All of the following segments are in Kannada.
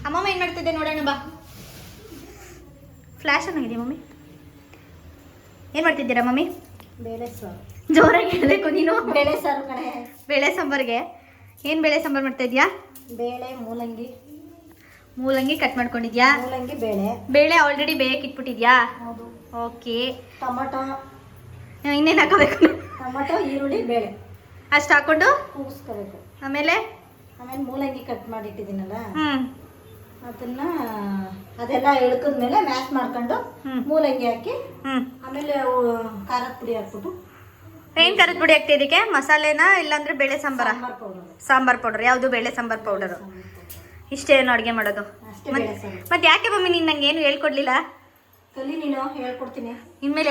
ಅಮ್ಮಮ್ಮ ಏನು ಮಾಡ್ತಿದ್ದೆ ನೋಡೋಣ ಬಾ. ಫ್ಲ್ಯಾಶ್ ಆಗಿದೆ ಮಮ್ಮಿ. ಏನು ಮಾಡ್ತಿದ್ದೀರಾ ಮಮ್ಮಿ? ಬೇಳೆ ಸಾರು. ಜೋರಾಗಿ ಹೇಳಬೇಕು ನೀನು. ಬೇಳೆ ಸಾರು ಕಣೆ. ಬೇಳೆ ಸಾಂಬಾರಿಗೆ ಏನು ಬೇಳೆ ಸಾಂಬಾರು ಮಾಡ್ತಾ ಇದೆಯಾ? ಬೇಳೆ ಮೂಲಂಗಿ ಕಟ್ ಮಾಡ್ಕೊಂಡಿದ್ಯಾ? ಮೂಲಂಗಿ ಬೇಳೆ ಆಲ್ರೆಡಿ ಬೇಯಕ್ಕೆ ಇಟ್ಬಿಟ್ಟಿದ್ಯಾ? ಹೌದು. ಓಕೆ. ಟೊಮಟೊ ಇನ್ನೇನು ಹಾಕೋಬೇಕು? ಟೊಮಟೊ, ಈರುಳ್ಳಿ, ಬೇಳೆ ಅಷ್ಟು ಹಾಕೊಂಡು ಕೂಗಿಸ್ಕೋಬೇಕು. ಆಮೇಲೆ ಮೂಲಂಗಿ ಕಟ್ ಮಾಡಿಟ್ಟಿದ್ದೀನಲ್ಲ ಅದನ್ನ ಅದೆಲ್ಲ ಎಳ್ಕದ್ಮೇಲೆ ಮ್ಯಾಶ್ ಮಾಡ್ಕೊಂಡು ಮೂಲಂಗಿ ಹಾಕಿ ಆಮೇಲೆ ಖಾರದ ಪುಡಿ ಹಾಕ್ಬಿಟ್ಟು. ಏನು ಖಾರದ ಪುಡಿ ಹಾಕ್ತಿ ಇದಕ್ಕೆ? ಮಸಾಲೆನಾ ಇಲ್ಲಾಂದ್ರೆ ಬೇಳೆ ಸಾಂಬಾರ? ಸಾಂಬಾರ್ ಪೌಡರ್. ಯಾವುದು? ಬೇಳೆ ಸಾಂಬಾರ್ ಪೌಡರು. ಇಷ್ಟೇನು ಅಡುಗೆ ಮಾಡೋದು? ಮತ್ತೆ ಯಾಕೆ ಮಮ್ಮಿ ನೀನು ನಂಗೆ ಏನು ಹೇಳ್ಕೊಡ್ಲಿಲ್ಲ? ಕಲಿ ನೀನು, ಹೇಳ್ಕೊಡ್ತೀನಿ ಇನ್ಮೇಲೆ.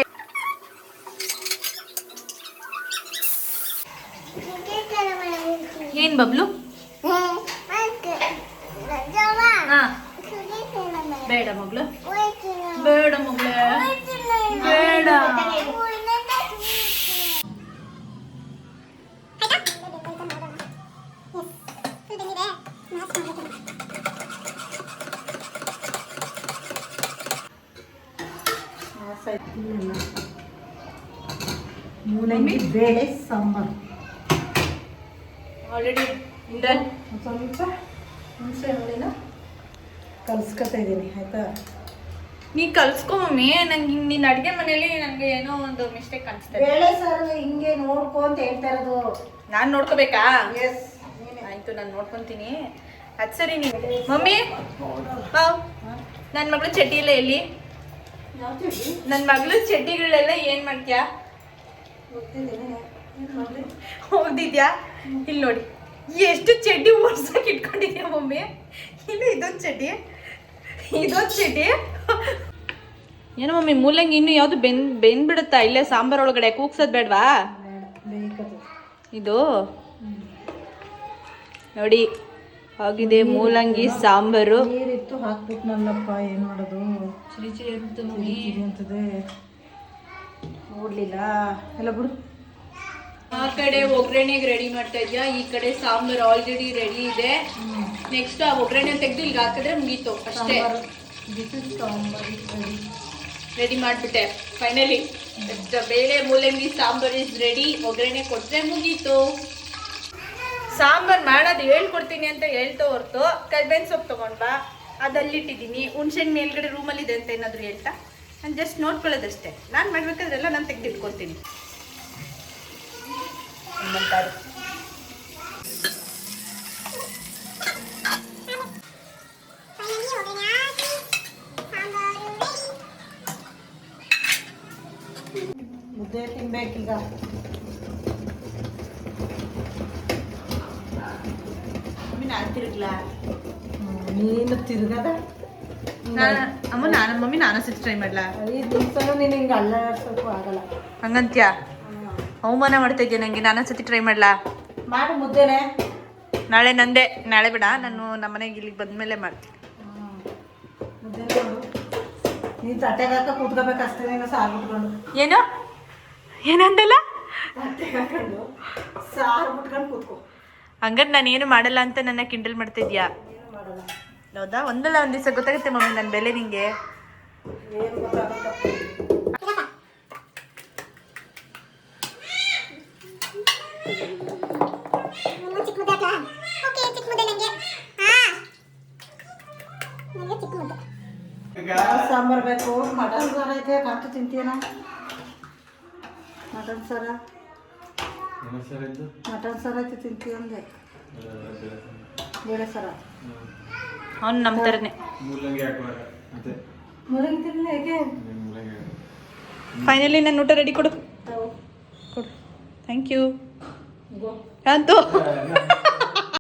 ಏನು ಬಬ್ಲು? ಬೇಡ ಮಗಳು, ಬೇಡ ಮಗಳೇ, ಬೇಡ. ಮೂಲಂಗಿ ಬೇಳೆ ಸಾಂಬಾರು ಆಲ್ರೆಡಿ ಡನ್. ಸ್ವಲ್ಪ ಹುಣಸೆ ಹಣ್ಣಿನ ಕಲ್ಸ್ಕೊತಾ ಇದ್ದೀನಿ, ಆಯ್ತಾ? ನೀ ಕಲ್ಸ್ಕೊ ಮಮ್ಮಿ. ನಂಗೆ ನಿನ್ನ ಅಡುಗೆ ಮನೇಲಿ ನನಗೆ ಏನೋ ಒಂದು ಮಿಸ್ಟೇಕ್ ಅನಿಸ್ತದೆ. ಬೇಳೆ ಸಾರು ಹಿಂಗೆ ನೋಡ್ಕೊ ಅಂತ ಹೇಳ್ತಾ ಇರೋದು. ನಾನು ನೋಡ್ಕೋಬೇಕಾ? ಎಸ್, ಆಯಿತು, ನಾನು ನೋಡ್ಕೊತೀನಿ. ಅದು ಸರಿ. ನೀವು ಮಮ್ಮಿ ನನ್ನ ಮಗಳು ಚಡ್ಡಿ ಎಲ್ಲ ಎಲ್ಲಿ? ನನ್ನ ಮಗಳು ಚಡ್ಡಿಗಳೆಲ್ಲ ಏನು ಮಾಡ್ತೀಯಾ? ಹೋಗ್ದಿದ್ಯಾ? ಇಲ್ಲಿ ನೋಡಿ ಎಷ್ಟು ಚಡ್ಡಿ ಓಡ್ಸಕ್ಕೆ ಇಟ್ಕೊಂಡಿದ್ಯಾ ಮಮ್ಮಿ. ಇನ್ನು ಇದೊಂದು ಚಡ್ಡಿ, ಇದೊಂದು ಚಡ್ಡಿ. ಏನೋ ಮಮ್ಮಿ, ಮೂಲಂಗಿ ಇನ್ನು ಯಾವುದು ಬೆಂದ್ಬಿಡುತ್ತಾ? ಇಲ್ಲೇ ಸಾಂಬಾರ್ ಒಳಗಡೆ ಕೂಗ್ಸೋದು ಬೇಡವಾ? ಇದು ನೋಡಿ ಆಗಿದೆ ಮೂಲಂಗಿ ಸಾಂಬಾರು. ನೀರಿತ್ತು ಹಾಕ್ಬಿಟ್ನಲ್ಲಪ್ಪ, ಏನು ಮಾಡೋದು? ಚಿರಿ ಚಿರಿ ಅಂತ ಮಮ್ಮಿ ಅಂತದೆ, ನೋಡ್ಲಿಲ್ಲ ಎಲ್ಲ ಬಿಡು. ಆ ಕಡೆ ಒಗ್ಗರಣೆಗೆ ರೆಡಿ ಮಾಡ್ತಾ ಇದೆಯಾ, ಈ ಕಡೆ ಸಾಂಬಾರು ಆಲ್ರೆಡಿ ರೆಡಿ ಇದೆ. ನೆಕ್ಸ್ಟ್ ಆ ಒಗ್ಗರಣೆ ತೆಗೆದು ಇಲ್ಲಿಗೆ ಹಾಕಿದ್ರೆ ಮುಗೀತು ಅಷ್ಟೇ. ರೆಡಿ ಮಾಡಿಬಿಟ್ಟೆ ಫೈನಲಿ. ಬೇಳೆ ಮೂಲಂಗಿ ಸಾಂಬಾರು ಇಸ್ ರೆಡಿ. ಒಗ್ಗರಣೆ ಕೊಟ್ಟರೆ ಮುಗೀತು. ಸಾಂಬಾರು ಮಾಡೋದು ಹೇಳ್ಕೊಡ್ತೀನಿ ಅಂತ ಹೇಳ್ತಾ ಹೊರ್ತು ಕರಿಬೇವಿನ ಸೊಪ್ಪು ತೊಗೊಂಡ್ಬಾ, ಅದಲ್ಲಿಟ್ಟಿದ್ದೀನಿ. ಹುಣ್ಸೆಣ್ಣು ಮೇಲ್ಗಡೆ ರೂಮಲ್ಲಿದೆ ಅಂತ ಏನಾದರೂ ಹೇಳ್ತಾ ನಾನು ಜಸ್ಟ್ ನೋಡ್ಕೊಳ್ಳೋದಷ್ಟೇ. ನಾನು ಮಾಡ್ಬೇಕಾದ್ರೆಲ್ಲ ನಾನು ತೆಗೆದಿಟ್ಕೊತೀನಿ. ಮುದ್ದೆ ತಿನ್ಬೇಕೀಗ. ನಾನು ತಿರುಗ್ಲಾ? ನೀನು ತಿರುಗದ ಅಮ್ಮ. ನಾನು ಮಮ್ಮಿ ನಾನು ಸಿಕ್ಸ್ ಟ್ರೈ ಮಾಡ್ಲಾ? ಐದು ಸಲ ನೀನು ಹಿಂಗೆ ಅಲ್ಲಾಡ್ಸೋಕ್ಕೂ ಆಗಲ್ಲ. ಹಂಗಂತ್ಯಾ? ಅವಮಾನ ಮಾಡ್ತಾ ಇದೆಯಾ ನನಗೆ? ನಾನು ಸತಿ ಟ್ರೈ ಮಾಡ್ಲಾ? ಮಾಡು ಮುದ್ದೆನೆ. ನಾಳೆ ನಂದೆ. ನಾಳೆ ಬೇಡ, ನಾನು ನಮ್ಮ ಮನೆಗೆ ಇಲ್ಲಿಗೆ ಬಂದಮೇಲೆ ಮಾಡ್ತೀನಿ. ಮುದ್ದೆ ಮಾಡು. ನೀನು ತಟ್ಟೆಗೆ ಹಾಕ ಕೂತ್ಕೋಬೇಕಷ್ಟೇ, ನೀನು ಸಾರು ಬಿಟ್ಕೊಂಡು. ಏನು ಏನಂದಲ್ಲ? ತಟ್ಟೆಗೆ ಹಾಕೊಂಡು ಸಾರು ಬಿಟ್ಕೊಂಡು ಕೂತ್ಕೊ. ಹಂಗಾರೆ ನಾನು ಏನು ಮಾಡಲ್ಲ ಅಂತ ನನ್ನ ಕಿಂಡಲ್ ಮಾಡ್ತಿದ್ಯಾ? ಏನು ಮಾಡಲ್ಲ. ಹೌದಾ? ಒಂದಲ್ಲ ಒಂದು ದಿವಸ ಗೊತ್ತಾಗುತ್ತೆ ಮಮ್ಮಿ ನನ್ನ ಬೆಲೆ ನಿಂಗೆ. ಏನು ಗೊತ್ತಾಗುತ್ತೆ? ಸಾಂಬಾರು ಬೇಕು. ಮಟನ್ ಸಾರು ಐತೆ, ಕಾಂತು ತಿಂತೀನ? ಮಟನ್ ಸಾರ ಐತೆ, ತಿಂತೀಯ ಅಂದೆ. ಬೇಳೆ ಸಾರ ಅವ್ನು ನಮ್ಮ ಥರನೇ. ಮೂಲಂಗಿ ತಿನ್ನ ಹೇಗೆ? ಫೈನಲಿ ನನ್ನ ಊಟ ರೆಡಿ. ಕೊಡು ಕೊಡು. Thank you. ಅಂತೂ